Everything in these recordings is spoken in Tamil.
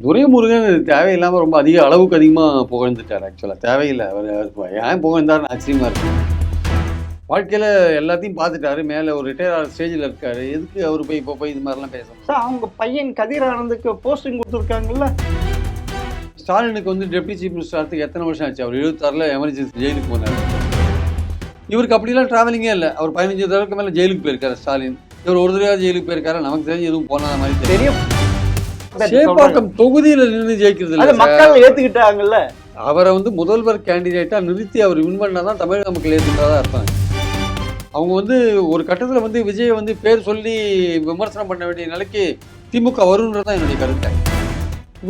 துரைமுருகன் தேவையில்லாமல் ரொம்ப அளவுக்கு அதிகமாக புகழ்ந்துட்டார். ஆக்சுவலாக தேவையில்லை. அவர் ஏன் புகழ்ந்தாருன்னு ஆச்சரியமாக இருக்கு. வாழ்க்கையில் எல்லாத்தையும் பார்த்துட்டாரு. மேலே ஒரு ரிட்டையர் ஆகிற ஸ்டேஜில் இருக்காரு. எதுக்கு அவர் போய் இப்போ போய் இது மாதிரிலாம் பேசணும்? சார் அவங்க பையன் கதிர் ஆனந்துக்கு போஸ்டிங் கொடுத்துருக்காங்கல்ல. ஸ்டாலினுக்கு வந்து டெப்டி சீஃப் மினிஸ்டர் ஆகிறதுக்கு எத்தனை வருஷம் ஆச்சு? அவர் 76ல் எமர்ஜென்சி ஜெயிலுக்கு போனார். இவருக்கு அப்படிலாம் ட்ராவலிங்கே இல்லை. அவர் 15 தடவைக்கு மேலே ஜெயிலுக்கு போயிருக்காரு ஸ்டாலின். இவர் ஒரு தடவை ஜெயிலுக்கு போயிருக்காரு. நமக்கு தெரிஞ்சு எதுவும் போனாத மாதிரி தெரியும். சேப்பாக்கம் தொகுதியில் நின்று ஜெயிக்கிறது இல்லை. மக்கள் ஏத்துக்கிட்டாங்கல்ல. அவரை வந்து முதல்வர் கேண்டிடேட்டா நிறுத்தி அவர் வின் பண்ணாதான் தமிழக மக்கள் ஏற்றுக்கிறதா இருப்பாங்க. அவங்க வந்து ஒரு கட்டத்தில் வந்து விஜயை வந்து பேர் சொல்லி விமர்சனம் பண்ண வேண்டிய நிலைக்கு திமுக வருன்றதான் என்னுடைய கருத்து.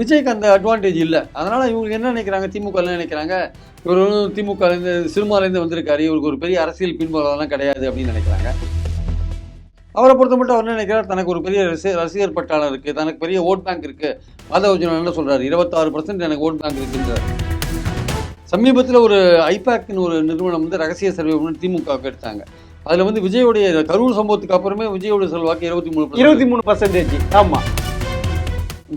விஜய்க்கு அந்த அட்வான்டேஜ் இல்லை. அதனால இவங்களுக்கு என்ன நினைக்கிறாங்க, திமுக என்ன நினைக்கிறாங்க, இவர் வந்து திமுகலேருந்து சினிமாலேருந்து வந்திருக்காரு, இவருக்கு ஒரு பெரிய அரசியல் பின்புலம்லாம் கிடையாது அப்படின்னு நினைக்கிறாங்க. அவரை பொறுத்த மட்டும் அவர் என்ன நினைக்கிறார், தனக்கு ஒரு பெரிய ரசிகர் பட்டாளம் இருக்குது, தனக்கு பெரிய ஓட் பேங்க் இருக்குது. மாதவர்ஜுனன் என்ன சொல்கிறார், 26% எனக்கு ஓட் பேங்க் இருக்குன்றார். சமீபத்தில் ஒரு ஐபேக்னு ஒரு நிறுவனம் வந்து ரகசிய சர்வே பண்ணி திமுகவுக்கு எடுத்தாங்க. அதில் வந்து விஜயோடைய கரூர் சம்பவத்துக்கு அப்புறமே விஜயோடைய செல்வாக்கு 23%. ஆமாம்,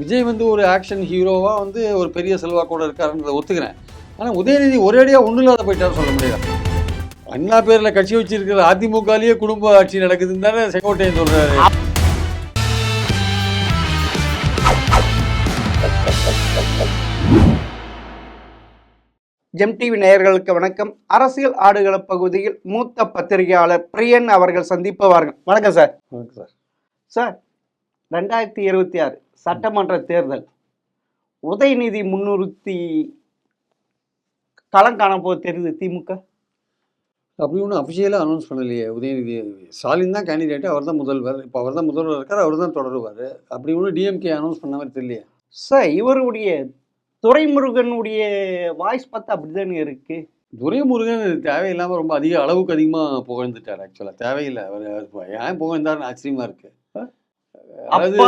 விஜய் வந்து ஒரு ஆக்ஷன் ஹீரோவாக வந்து ஒரு பெரிய செல்வாக்கோடு இருக்காருன்றதை ஒத்துக்கிறேன். ஆனால் உதயநிதி ஒரேடியாக ஒன்றும் இல்லாத போயிட்டாரு சொல்ல முடியாது. அண்ணா பேரில் கட்சி வச்சிருக்கிற அதிமுகலேயே குடும்ப ஆட்சி நடக்குதுன்னு தானே செங்கோட்டையன் சொல்கிறாரு. ஜெம் டிவி நேயர்களுக்கு வணக்கம். அரசியல் ஆடுகள பகுதியில் மூத்த பத்திரிகையாளர் பிரியன் அவர்கள் சந்திப்பவார்கள். வணக்கம் சார். வணக்கம் சார். சார், 2026 சட்டமன்ற தேர்தல் உதயநிதி முன்னிறுத்தி களம் காண போது தெரியுது திமுக. அப்படி ஒன்றும் அஃபிஷியலாக அனௌன்ஸ் பண்ணலையே. உதயநிதி ஸ்டாலின் தான் கேண்டிடேட்டு, அவர் தான் முதல்வர். இப்போ அவர் தான் முதல்வர் இருக்கார், அவர் தான் தொடருவார். அப்படி ஒன்றும் டிஎம்கே அனௌன்ஸ் பண்ண மாதிரி தெரியலையே சார். இவருடைய துரைமுருகனுடைய வாய்ஸ் பார்த்தா அப்படிதானே இருக்கு. துரைமுருகன் தேவையில்லாமல் ரொம்ப அளவுக்கு அதிகமாக புகழ்ந்துட்டார். ஆக்சுவலாக தேவையில்லை. அவர் ஏன் புகழ்ந்தாருன்னு ஆச்சரியமாக இருக்கு. அதாவது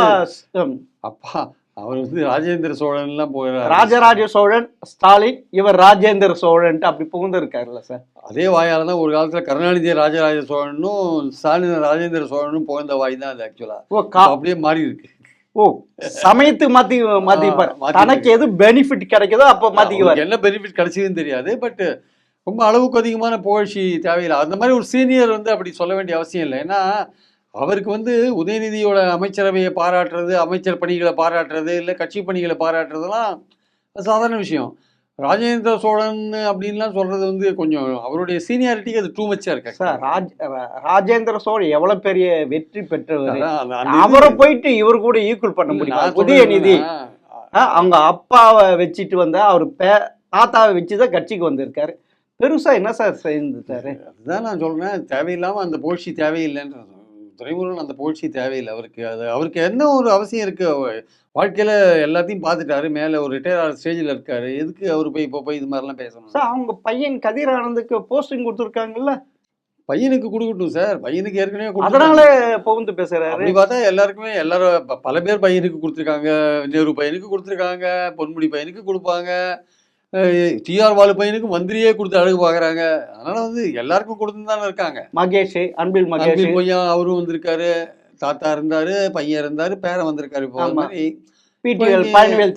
அப்பா அவர் வந்து ராஜேந்திர சோழன்லாம் போகிறார். ராஜராஜ சோழன் ஸ்டாலின், இவர் ராஜேந்திர சோழன் அப்படி புகுந்து இருக்காருல்ல சார். அதே வாயால் தான் ஒரு காலத்தில் கருணாநிதி ராஜராஜ சோழனும் ஸ்டாலின் ராஜேந்திர சோழனும் புகழ்ந்த வாய் தான் அது. ஆக்சுவலாக அப்படியே மாறி இருக்கு. சமயத்து மாத்திப்பார். தனக்கு எது பெனிஃபிட் கிடைக்குதோ அப்ப மாத்திக்குவார். என்ன பெனிஃபிட் கிடைச்சதுன்னு தெரியாது. பட் ரொம்ப அளவுக்கு அதிகமான புகழ்ச்சி தேவையில்லை. அந்த மாதிரி ஒரு சீனியர் வந்து அப்படி சொல்ல வேண்டிய அவசியம் இல்லை. ஏன்னா அவருக்கு வந்து உதயநிதியோட அமைச்சரவையை பாராட்டுறது, அமைச்சர் பணிகளை பாராட்டுறது, இல்லை கட்சி பணிகளை பாராட்டுறதுலாம் சாதாரண விஷயம். ராஜேந்திர சோழன் அப்படின்லாம் சொல்றது வந்து கொஞ்சம் அவருடைய சீனியாரிட்டிக்கு அது டூ மச்சா இருக்கு சார். ராஜேந்திர சோழன் எவ்வளவு பெரிய வெற்றி பெற்றவர். அவரை போயிட்டு இவர் கூட ஈக்குவல் பண்ண முடியும். உதயநிதி அவங்க அப்பாவை வச்சுட்டு வந்த அவர் தாத்தாவை வச்சுதான் கட்சிக்கு வந்திருக்காரு. பெருசா என்ன சார் செய்தாரு? அதுதான் நான் சொல்றேன், தேவையில்லாம அந்த புகழ்ச்சி தேவையில்லைன்றது. துரைமுருகன் அந்த புகழ்ச்சி தேவையில்லை அவருக்கு. அவருக்கு என்ன ஒரு அவசியம் இருக்கு? வாழ்க்கையில எல்லாத்தையும் பார்த்துட்டாரு. மேலே ஒரு ரிட்டையர் ஆகிற ஸ்டேஜில் இருக்காரு. எதுக்கு அவர் போய் இப்போ போய் இது மாதிரிலாம் பேசணும்? சார் அவங்க பையன் கதிர் ஆனந்துக்கு போஸ்டிங் கொடுத்துருக்காங்கல்ல. பையனுக்கு கொடுக்கட்டும் சார். பையனுக்கு ஏற்கனவே அதனால புகுந்து பேசுறாரு. அப்படி பார்த்தா எல்லாரும் பல பேர் பையனுக்கு கொடுத்துருக்காங்க. நேரு பையனுக்கு கொடுத்துருக்காங்க, பொன்முடி பையனுக்கு கொடுப்பாங்க, டிஆர் பாலு பையனுக்கு மந்திரியே கொடுத்து அழகு பார்க்குறாங்க. அதனால வந்து எல்லாருக்கும் கொடுத்துன்னு தானே இருக்காங்க. மகேஷ், அன்பில் பையன் அவரும் வந்திருக்காரு, தாத்தா இருந்தாரு, பையன் இருந்தாரு, பேரன் வந்திருக்காரு. இப்போ அது மாதிரி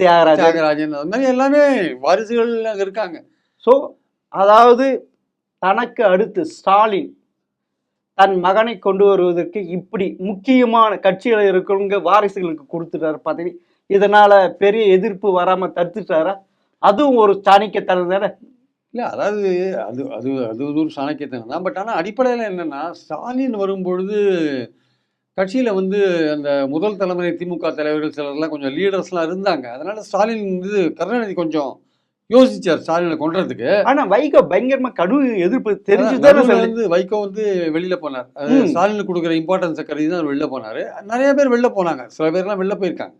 தியாகராஜன், அது மாதிரி எல்லாமே வாரிசுகள் அங்கே இருக்காங்க. ஸோ அதாவது தனக்கு அடுத்து ஸ்டாலின் தன் மகனை கொண்டு வருவதற்கு இப்படி முக்கியமான கட்சிகள் இருக்கிறவங்க வாரிசுகளுக்கு கொடுத்துட்டாரு பதவி. இதனால பெரிய எதிர்ப்பு வராம தடுத்துட்டாரா? அதுவும் ஒரு சாணக்கியத்தனம் தானே. இல்லை, அதாவது அது ஒரு சாணக்கியத்தனம் தான். பட் ஆனால் அடிப்படையில் என்னென்னா, ஸ்டாலின் வரும்பொழுது கட்சியில் வந்து அந்த முதல் தலைமுறை திமுக தலைவர்கள் சிலர்லாம் கொஞ்சம் லீடர்ஸ்லாம் இருந்தாங்க. அதனால ஸ்டாலின் வந்து கருணாநிதி கொஞ்சம் யோசிச்சார் ஸ்டாலினை கொண்டுறதுக்கு. ஆனால் வைகோ பயங்கரமாக கடும் எதிர்ப்பு தெரிஞ்சுதான் வந்து வைகோ வந்து வெளியில் போனார். அது ஸ்டாலினுக்கு கொடுக்குற இம்பார்ட்டன்ஸை கருதி தான் வெளில போனார். நிறைய பேர் வெளில போனாங்க, சில பேர்லாம் வெளில போயிருக்காங்க.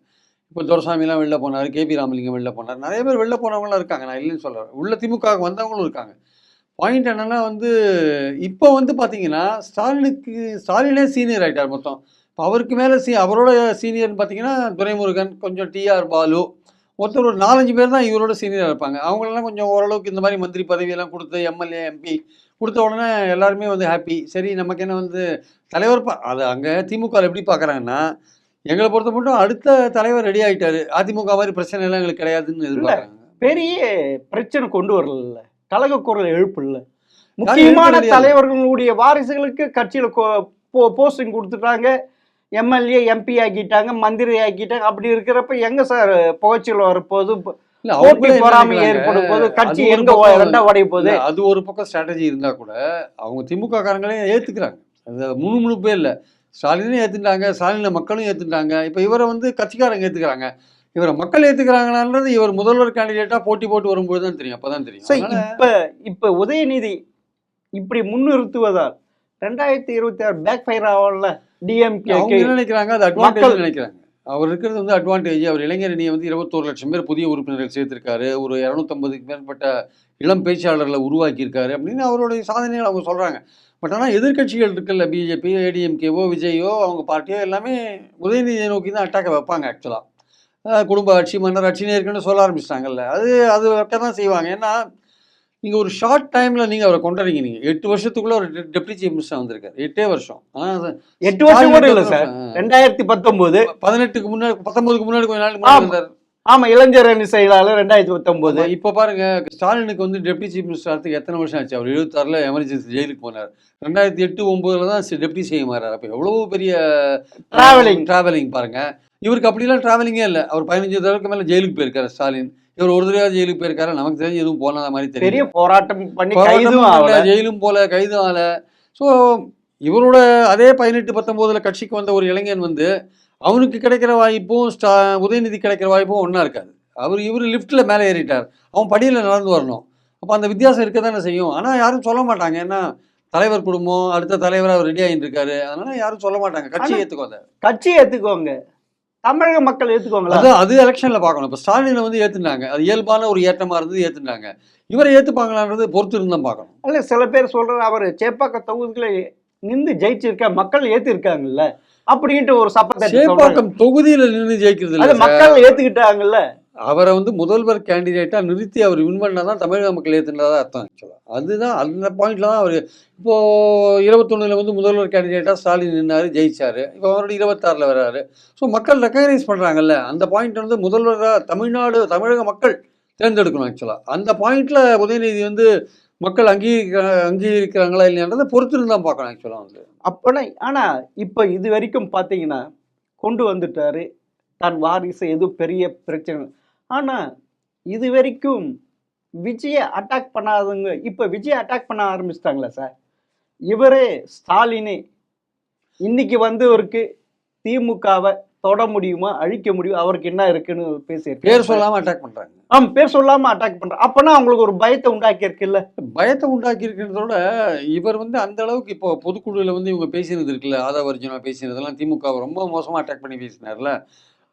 இப்போ துரைசாமிலாம் வெளில போனார், கேபி ராமலிங்கம் வெளில போனார், நிறைய பேர் வெளில போனவங்களாம் இருக்காங்க. நான் இல்லைன்னு சொல்கிறேன். உள்ள திமுக வந்தவங்களும் இருக்காங்க. பாயிண்ட் என்னென்னா வந்து இப்போ வந்து பார்த்தீங்கன்னா ஸ்டாலினே சீனியர் ஆகிட்டார் மொத்தம். இப்போ அவருக்கு மேலே அவரோட சீனியர்னு பார்த்தீங்கன்னா துரைமுருகன், கொஞ்சம் டிஆர் பாலு, ஒருத்தர் ஒரு 4-5 பேர் தான் இவரோட சீனியராக இருப்பாங்க. அவங்களெல்லாம் கொஞ்சம் ஓரளவுக்கு இந்த மாதிரி மந்திரி பதவியெல்லாம் கொடுத்து எம்எல்ஏ எம்பி கொடுத்த உடனே எல்லாருமே வந்து ஹாப்பி. சரி, நமக்கு என்ன வந்து தலைவர் அது அங்கே திமுக எப்படி பார்க்குறாங்கன்னா, எங்களை பொறுத்த மட்டும் அடுத்த தலைவர் ரெடி ஆயிட்டாரு. அதிமுக மாதிரி பிரச்சனை எல்லாம் எங்களுக்கு கிடையாதுன்னு எதிர்பார்க்கறாங்க. பெரிய பிரச்சனை கொண்டு வரல, கலக குரல் எழுப்புல. யாரும் முக்கியமான எழுப்ப கிடையாது. தலைவர்களுடைய வாரிசுகளுக்கு கட்சியில போஸ்டிங் கொடுத்துட்டாங்க, எம்எல்ஏ எம்பி ஆக்கிட்டாங்க, மந்திரி ஆக்கிட்டாங்க. அப்படி இருக்கிறப்ப எங்க சார் புகைச்சல் வரப்போகுது, இல்ல போட்டி அவங்களே என்ன பொறாமை நினைக்கிறாங்க, ஏற்படும் போது கட்சி அது ஒரு எங்க பக்கம் ரெண்டா உடைய போகுது. இல்ல, அது ஒரு பக்கம் ஸ்ட்ராட்டஜி இருந்தா கூட அவங்க திமுக காரங்களே ஏத்துக்கிறாங்க. அது முழுமுழுப்பே இல்லை. ஸ்டாலினும் ஏத்துட்டாங்க, ஸ்டாலினை மக்களும் ஏத்துட்டாங்க. இப்ப இவரை வந்து கட்சிக்காரங்க ஏத்துக்கிறாங்க. இவரை மக்கள் ஏத்துக்கிறாங்கன்றது இவர் முதல்வர் கேண்டிடேட்டா போட்டி போட்டு வரும்போது தான் தெரியும். அப்பதான் தெரியும். சரி, அதனால இப்ப உதயநிதி இப்படி முன்னிறுத்துவதால் 2026 பேக் ஃபயர் ஆகல டிஎம்கே. அவங்க என்ன நினைக்கிறாங்க, அது அட்வான்டேஜ் நினைக்கிறாங்க. அவர் இருக்கிறது வந்து அட்வான்டேஜ். அவர் இளைஞரணியை வந்து 21 லட்சம் பேர் புதிய உறுப்பினர்கள் சேர்த்திருக்காரு, ஒரு 250க்கு மேற்பட்ட இளம் பேச்சாளர்களை உருவாக்கியிருக்காரு அப்படின்னு அவருடைய சாதனைகள் அவங்க சொல்றாங்க. பட் ஆனால் எதிர்க்கட்சிகள் இருக்குல்ல, பிஜேபி, ஏடிஎம்கேவோ, விஜயோ, அவங்க பார்ட்டியோ எல்லாமே உதயநிதியை நோக்கி தான் அட்டாக்கை வைப்பாங்க. ஆக்சுவலாக குடும்ப ஆட்சி, மன்னர் ஆட்சின்னு ஏற்கனவே சொல்ல ஆரம்பிச்சிட்டாங்கல்ல. அது வைக்க தான் செய்வாங்க. ஏன்னா நீங்கள் ஒரு ஷார்ட் டைமில் நீங்கள் அவரை கொண்டுறீங்க. நீங்கள் 8 வருஷத்துக்குள்ளே ஒரு டெப்டி சீஃப் மினிஸ்டர் வந்திருக்காரு. 8 வருஷம். ஆனால் 8 வருஷம் கூட இல்லை சார். 2019 18க்கு முன்னாடி, 19க்கு முன்னாடி கொஞ்ச நாளுக்கு முன்னாடி வந்தார். ஆமா, இளைஞர் அணி செயலாளர் 2019. இப்போ பாருங்க, ஸ்டாலினுக்கு வந்து டெப்டி சீஃப் மினிஸ்டர் ஆகிறதுக்கு எத்தனை வருஷம் ஆச்சு? அவர் 76ல் எமர்ஜென்சி ஜெயிலுக்கு போனார். 2008-09 தான் டெப்டி சிஎம் ஆறார். அப்போ எவ்வளவு பெரிய டிராவலிங் பாருங்க. இவருக்கு அப்படிலாம் டிராவலிங்கே இல்லை. அவர் 15 தடவைக்கு மேலே ஜெயிலுக்கு போயிருக்காரு ஸ்டாலின். இவர் ஒரு தடவை ஜெயிலுக்கு போயிருக்காரு. நமக்கு தெரிஞ்சு எதுவும் போனத மாதிரி பெரிய தெரியும். போராட்டம் பண்ணி ஜெயிலும் போல, கைதும் ஆகல. ஸோ இவரோட அதே 18-19 கட்சிக்கு வந்த ஒரு இளைஞன் வந்து அவனுக்கு கிடைக்கிற வாய்ப்பும் உதயநிதி கிடைக்கிற வாய்ப்பும் ஒன்றா இருக்காது. இவர் லிஃப்ட்டில் மேலே ஏறிட்டார், அவன் படியில் நடந்து வரணும். அப்போ அந்த வித்தியாசம் இருக்க தானே செய்யும். ஆனால் யாரும் சொல்ல மாட்டாங்க. ஏன்னா தலைவர் குடும்பம், அடுத்த தலைவராக அவர் ரெடி ஆகிட்டு இருக்காரு. அதனால யாரும் சொல்ல மாட்டாங்க. கட்சி ஏற்றுக்கோங்க, தமிழக மக்கள் ஏற்றுக்கோங்களா? அது எலெக்ஷனில் பார்க்கணும். இப்போ ஸ்டாலினை வந்து ஏற்றுனாங்க, அது இயல்பான ஒரு ஏற்றமாக இருந்தது, ஏற்றுனாங்க. இவரை ஏற்றுப்பாங்களான்றது பொறுத்து இருந்தால் பார்க்கணும். இல்லை, சில பேர் சொல்கிற அவர் சேப்பாக்க தொகுதிகளை நின்று ஜெயிச்சிருக்க மக்கள் ஏற்றிருக்காங்கல்ல அப்படின்ட்டு ஒரு சப்பத்தை. சேப்பாக்கம் தொகுதியில் நின்று ஜெயிக்கிறது இல்லை, மக்கள் ஏற்றுக்கிட்டாங்கல்ல. அவரை வந்து முதல்வர் கேண்டிடேட்டாக நிறுத்தி அவர் வின் பண்ணால் தான் தமிழக மக்கள் ஏற்றுனதாக அர்த்தம். ஆக்சுவலாக அதுதான், அந்த பாயிண்டில் தான் அவர் இப்போது 21 வந்து முதல்வர் கேண்டிடேட்டாக ஸ்டாலின் நின்னார், ஜெயிச்சார். இப்போ அவருடைய 26ல் வர்றாரு. ஸோ மக்கள் ரெக்கக்னைஸ் பண்ணுறாங்கல்ல, அந்த பாயிண்ட் வந்து முதல்வராக தமிழக மக்கள் தேர்ந்தெடுக்கணும். ஆக்சுவலாக அந்த பாயிண்டில் உதயநிதி வந்து மக்கள் அங்கீகரிக்கிறாங்களா இல்லையான்றதை பொறுத்து இருந்தால் பார்க்கணும். ஆக்சுவலாக வந்து அப்போனா ஆனால் இப்போ இது வரைக்கும் பார்த்தீங்கன்னா கொண்டு வந்துட்டாரு தன் வாரிசு, எதுவும் பெரிய பிரச்சனை. ஆனால் இது வரைக்கும் விஜயை அட்டாக் பண்ணாதவங்க இப்போ விஜய் அட்டாக் பண்ண ஆரம்பிச்சிட்டாங்களா சார்? இவரே ஸ்டாலினே இன்னைக்கு வந்தவருக்கு திமுகவை தொட முடியுமா, அழிக்க முடியும், அவருக்கு என்ன இருக்குன்னு பேசியிருக்காரு. பேர் சொல்லாமல் அட்டாக் பண்ணுறாங்க. பேர் சொல்லாமல் அட்டாக் பண்ணுறாங்க. அப்போனா அவங்களுக்கு ஒரு பயத்தை உண்டாக்கி இருக்குல்ல. பயத்தை உண்டாக்கி இருக்கிறதோட இவர் வந்து அந்த அளவுக்கு இப்போ பொதுக்குழுவில் வந்து இவங்க பேசினது இருக்குல்ல, ஆதவர்ஜுனா பேசினதெல்லாம் திமுகவை ரொம்ப மோசமாக அட்டாக் பண்ணி பேசினார்ல.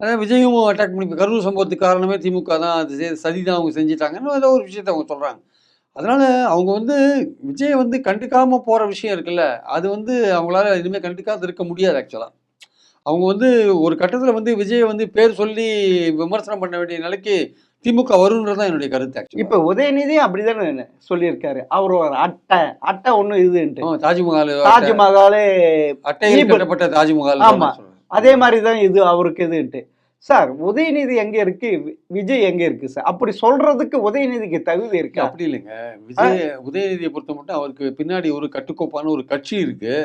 அதான் விஜயும் அட்டாக் பண்ணி, கரூர் சம்பவத்துக்கு காரணமே திமுக தான், அது சதி தான் அவங்க செஞ்சுட்டாங்கன்னு ஏதோ ஒரு விஷயத்த அவங்க சொல்கிறாங்க. அதனால அவங்க வந்து விஜய் வந்து கண்டுக்காமல் போகிற விஷயம் இருக்குல்ல, அது வந்து அவங்களால இனிமேல் கண்டுக்காது இருக்க முடியாது. ஆக்சுவலாக அவங்க வந்து ஒரு கட்டத்தில் வந்து விஜயை வந்து பேர் சொல்லி விமர்சனம் பண்ண வேண்டிய நிலைக்கு திமுக வரும்ன்றதான் என்னுடைய கருத்து. இப்போ உதயநிதி அப்படிதானே சொல்லியிருக்காரு, அவர் ஒரு அட்டை ஒன்று இதுன்ட்டு, தாஜ்மஹாலே அட்டையில் கட்டப்பட்ட தாஜ்மஹால். ஆமா, அதே மாதிரி தான் இது அவருக்கு இதுன்ட்டு. சார் உதயநிதி எங்க இருக்கு, விஜய் எங்க இருக்கு சார்? அப்படி சொல்றதுக்கு உதயநிதிக்கு தகுதி இருக்கு? அப்படி இல்லைங்க. உதயநிதியை பொறுத்த மட்டும் அவருக்கு பின்னாடி ஒரு கட்டுக்கோப்பான ஒரு கட்சி இருக்கு.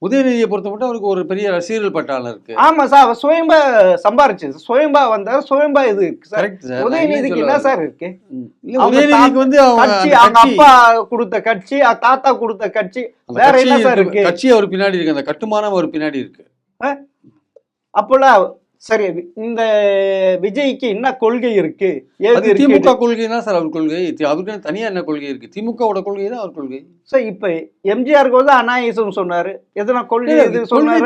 உதயநிதியை பொறுத்த மட்டும் அவருக்கு ஒரு பெரிய ரசிகர்கள் பட்டாளம் இருக்கு. ஆமா சார், அவர் சுயம்பா சம்பாரிச்சு சுயம்பா வந்தார், சுயம்பா இது இருக்கு சார். உதயநிதிக்கு என்ன சார் இருக்கு? உதயநிதிக்கு வந்து அவங்க அப்பா கொடுத்த கட்சி, தாத்தா கொடுத்த கட்சி, வேற என்ன சார் இருக்கு? கட்சி அவர் பின்னாடி இருக்கு, அந்த கட்டுமானம் அவர் பின்னாடி இருக்கு. அப்போலாம் சரி, இந்த விஜய்க்கு என்ன கொள்கை இருக்கு? திமுக கொள்கை தான் சார் அவர் கொள்கை. அவருக்கு தனியா என்ன கொள்கை இருக்கு? திமுகவோட கொள்கை தான் அவர் கொள்கை. சார் இப்ப எம்ஜிஆருக்கு வந்து அநாயசம் சொன்னாரு, எதனா கொள்கை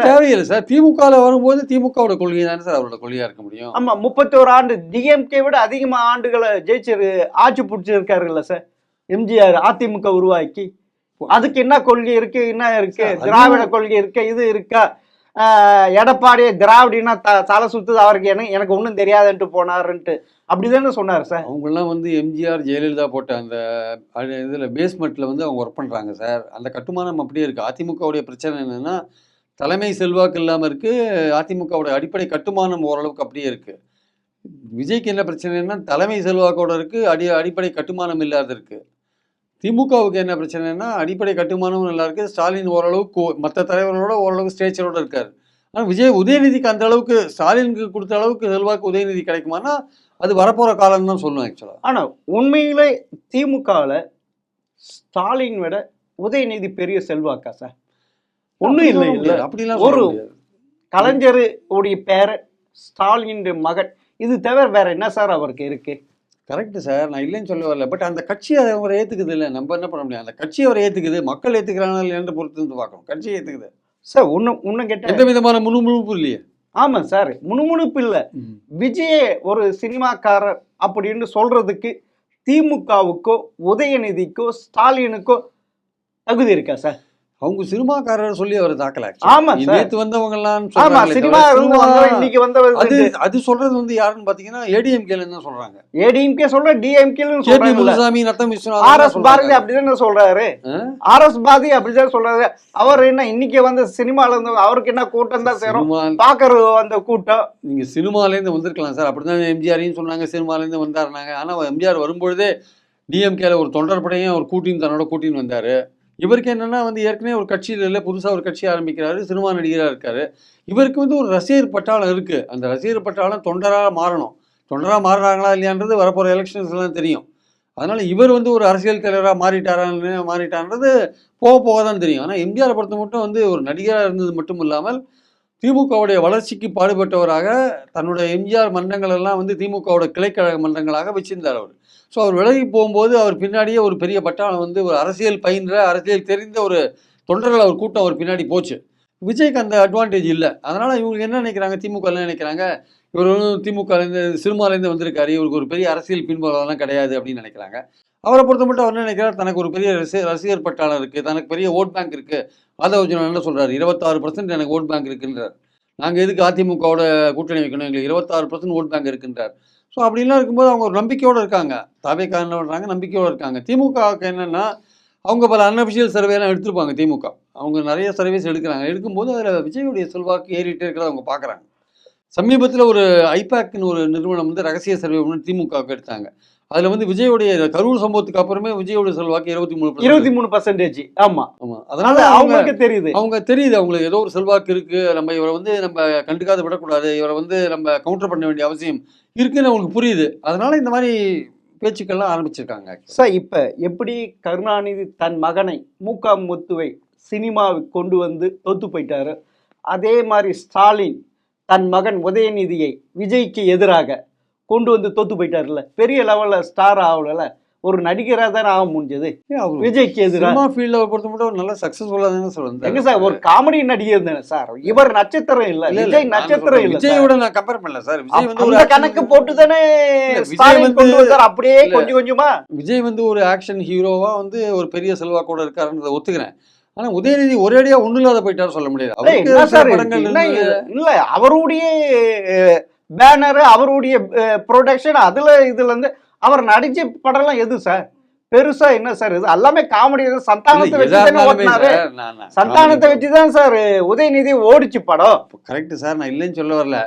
தேவையில்லை சார். திமுக வரும்போது திமுகவோட கொள்கை தானே சார் அவரோட கொள்கையா இருக்க முடியும். ஆமா, 31 ஆண்டு டிஎம்கே விட அதிகமா ஆண்டுகளை ஜெயிச்சு ஆட்சி பிடிச்சிருக்காருல்ல சார் எம்ஜிஆர், அதிமுக உருவாக்கி. அதுக்கு என்ன கொள்கை இருக்கு, என்ன இருக்கு? திராவிட கொள்கை இருக்கு, இது இருக்கா? எடப்பாடி திராவிடினா தலை சுத்துது, அவருக்கு எனக்கு ஒன்றும் தெரியாதுன்ட்டு போனாருன்ட்டு அப்படிதானே சொன்னார் சார். அவங்கெல்லாம் வந்து எம்ஜிஆர் ஜெயலலிதா போட்ட அந்த இதில் பேஸ்மெண்ட்டில் வந்து அவங்க ஒர்க் பண்ணுறாங்க சார். அந்த கட்டுமானம் அப்படியே இருக்குது. அதிமுகவுடைய பிரச்சனை என்னென்னா தலைமை செல்வாக்கு இல்லாமல் இருக்கு. அதிமுகவோட அடிப்படை கட்டுமானம் ஓரளவுக்கு அப்படியே இருக்கு. விஜய்க்கு என்ன பிரச்சனைன்னா தலைமை செல்வாக்கோட இருக்கு, அடிப்படை கட்டுமானம் இல்லாத இருக்கு. திமுகவுக்கு என்ன பிரச்சனைன்னா அடிப்படை கட்டுமானமும் நல்லா இருக்கு. ஸ்டாலின் ஓரளவுக்கு மற்ற தலைவர்களோட ஓரளவுக்கு ஸ்டேச்சரோட இருக்காரு. ஆனால் உதயநிதிக்கு அந்த அளவுக்கு ஸ்டாலினுக்கு கொடுத்த அளவுக்கு செல்வாக்கு உதயநிதி கிடைக்குமானா அது வரப்போற காலம் தான் சொல்லுவேன் ஆக்சுவலா. ஆனா உண்மையிலே திமுகவில் ஸ்டாலின் விட உதயநிதி பெரிய செல்வாக்கா சார்? ஒன்றும் இல்லை இல்லை அப்படிலாம் ஒரு கலைஞர் உடைய பேர ஸ்டாலின் மகன், இது தவிர வேற என்ன சார் அவருக்கு இருக்கு? கரெக்டு சார், நான் இல்லைன்னு சொல்ல வரல. பட் அந்த கட்சி அவரை ஏற்றுக்குது இல்லை, நம்ம என்ன பண்ண முடியும்? அந்த கட்சி அவரை ஏற்றுக்குது, மக்கள் ஏற்றுக்கிறாங்க இல்லைன்னு பொறுத்து வந்து பார்க்கணும். கட்சி ஏற்றுக்குது சார். ஒன்றும் கேட்ட எந்த விதமான முணுமுணுப்பு இல்லையே. ஆமாம் சார், முணுமுணுப்பு இல்லை. விஜயே ஒரு சினிமாக்காரர் அப்படின்னு சொல்றதுக்கு திமுகவுக்கோ உதயநிதிக்கோ ஸ்டாலினுக்கோ தகுதி இருக்கா சார்? அவங்க சினிமாக்காரர் சொல்லி அவர் தாக்கல. ஆமா சார், நேத்து வந்தவங்க எல்லாம் சினிமா இன்னைக்கு அது அது சொல்றது வந்து யாருன்னு பாத்தீங்கன்னா ஏடிஎம்கேல தான் சொல்றாங்க. ஏடிஎம்கே சொல்ற, டிஎம்கே முனுசாமி, நத்தம் விஸ்வநாதன், ஆர்எஸ் பாரதி அப்படிதான் சொல்றாரு. ஆர்எஸ் பாரதி அப்படிதான் சொல்றாரு. அவர் என்ன இன்னைக்கு வந்து சினிமால இருந்து அவருக்கு என்ன கூட்டம் தான் சேரும், பாக்குற அந்த கூட்டம். நீங்க சினிமால இருந்து வந்திருக்கலாம் சார், அப்படிதான் எம்ஜிஆரையும் சொன்னாங்க சினிமால இருந்து வந்தாருனாங்க. ஆனா எம்ஜிஆர் வரும்பொழுதே டிஎம்கேல ஒரு தொண்டர் படையும் அவர் கூட்டின்னு தன்னோட கூட்டின்னு வந்தாரு. இவருக்கு என்னன்னா வந்து ஏற்கனவே ஒரு கட்சியில் இல்லை, புதுசாக ஒரு கட்சி ஆரம்பிக்கிறாரு, சினிமா நடிகராக இருக்காரு. இவருக்கு வந்து ஒரு ரசிகர் பட்டாளம் இருக்கு. அந்த ரசிகர் பட்டாளம் தொண்டராக மாறணும். தொண்டராக மாறுறாங்களா இல்லையான்றது வரப்போகிற எலெக்ஷன்ஸ்லாம் தெரியும். அதனால இவர் வந்து ஒரு அரசியல் தலைவராக மாறிட்டான்றது போக போக தான் தெரியும். ஆனால் எம்ஜிஆரை பொறுத்த மட்டும் வந்து ஒரு நடிகராக இருந்தது மட்டும் இல்லாமல் திமுகவுடைய வளர்ச்சிக்கு பாடுபட்டவராக தன்னுடைய எம்ஜிஆர் மன்றங்கள் எல்லாம் வந்து திமுகவோட கிளைக்கழக மன்றங்களாக வச்சிருந்தார் அவர். ஸோ அவர் விலகி போகும்போது அவர் பின்னாடியே ஒரு பெரிய பட்டாளம் வந்து ஒரு அரசியல் பயின்ற, அரசியல் தெரிந்த ஒரு தொண்டர்கள் அவர் கூட்டம் அவர் பின்னாடி போச்சு. விஜய்க்கு அந்த அட்வான்டேஜ் இல்லை. அதனால் இவங்க என்ன நினைக்கிறாங்க, திமுக என்ன நினைக்கிறாங்க, இவர் வந்து திமுகலேருந்து சினிமாலேருந்து வந்திருக்காரு, இவருக்கு ஒரு பெரிய அரசியல் பின்புலம்லாம் கிடையாது அப்படின்னு நினைக்கிறாங்க. அவரை பொறுத்த மட்டும் அவர் என்ன நினைக்கிறார், தனக்கு ஒரு பெரிய ரசிகர் பட்டாளம் இருக்குது, தனக்கு பெரிய ஓட் பேங்க் இருக்குது. அதை வச்சு என்ன சொல்கிறார், 26% எனக்கு ஓட் பேங்க் இருக்குன்றார். நாங்கள் எதுக்கு அதிமுகவோட கூட்டணி வைக்கணும், எங்களுக்கு 26% ஓட் பேங்க் இருக்குன்றார். ஸோ அப்படின்லாம் இருக்கும்போது அவங்க ஒரு நம்பிக்கையோடு இருக்காங்க. தாவேக்கா என்ன பண்ணுறாங்க, நம்பிக்கையோடு இருக்காங்க. திமுகவுக்கு என்னென்னா அவங்க பல அன்அஃபிஷியல் சர்வேலாம் எடுத்துருப்பாங்க. திமுக அவங்க நிறைய சர்வீஸ் எடுக்கிறாங்க. எடுக்கும்போது அதில் விஜயுடைய செல்வாக்கு ஏறிட்டே இருக்கிறத அவங்க பார்க்குறாங்க. சமீபத்தில் ஒரு ஐபேக்னு ஒரு நிறுவனம் வந்து ரகசிய சர்வே ஒன்று திமுகவுக்கு எடுத்தாங்க. அதில் வந்து விஜயோடைய கரூர் சம்பவத்துக்கு அப்புறமே விஜயோட செல்வாக்கு 23%. ஆமா ஆமா, அதனால அவங்களுக்கு தெரியுது, அவங்களுக்கு ஏதோ ஒரு செல்வாக்கு இருக்கு. நம்ம இவரை வந்து நம்ம கண்டுக்காத விடக்கூடாது, இவரை வந்து நம்ம கவுண்டர் பண்ண வேண்டிய அவசியம் இருக்குன்னு அவங்களுக்கு புரியுது. அதனால இந்த மாதிரி பேச்சுக்கள்லாம் ஆரம்பிச்சிருக்காங்க. சார், இப்ப எப்படி கருணாநிதி தன் மகனை மூகா முத்துவை சினிமாவுக்கு கொண்டு வந்து தோத்து போயிட்டாரு, அதே மாதிரி ஸ்டாலின் தன் மகன் உதயநிதியை விஜய்க்கு எதிராக கொண்டு வந்து தோத்து போயிட்டாருல்ல, பெரிய லெவல்ல ஸ்டார் ஆகல, ஒரு நடிகராக தானே ஆக முடிஞ்சது. விஜய்க்கு எதிராக பொறுத்த மட்டும் நல்ல சக்சஸ்ஃபுல்லா தானே சொல்லுங்க. எங்க சார் ஒரு காமெடி நடிகர் தானே சார், இவர் நட்சத்திரம் இல்ல, விஜய் நட்சத்திரம் இல்ல. விஜயோட நான் கம்பேர் பண்ணல சார். விஜய் வந்து ஒரு கணக்கு போட்டு தானே ஸ்டாலின் கொண்டு வந்தார், அப்படியே கொஞ்சம் கொஞ்சமா. விஜய் வந்து ஒரு ஆக்ஷன் ஹீரோவா வந்து ஒரு பெரிய செல்வாக்கோட இருக்காருன்றதை ஒத்துக்கிறேன். ஆனா உதயநிதி ஒரேடியா ஒண்ணு இல்லாத போயிட்டாரு சொல்ல முடியாது. இல்ல, அவருடைய பேனர், அவருடைய ப்ரொடக்ஷன், இதுல இருந்து அவர் நடிச்ச படம்லாம் எது சார் பெருசா என்ன சார்? இது எல்லாமே காமெடி. சந்தானத்தை வச்சுதானே ஓட்டினாரு, சந்தானத்தை வச்சுதான் சார் உதயநிதி ஓடிச்சு படம். கரெக்ட் சார், நான் இல்லைன்னு சொல்ல வரல.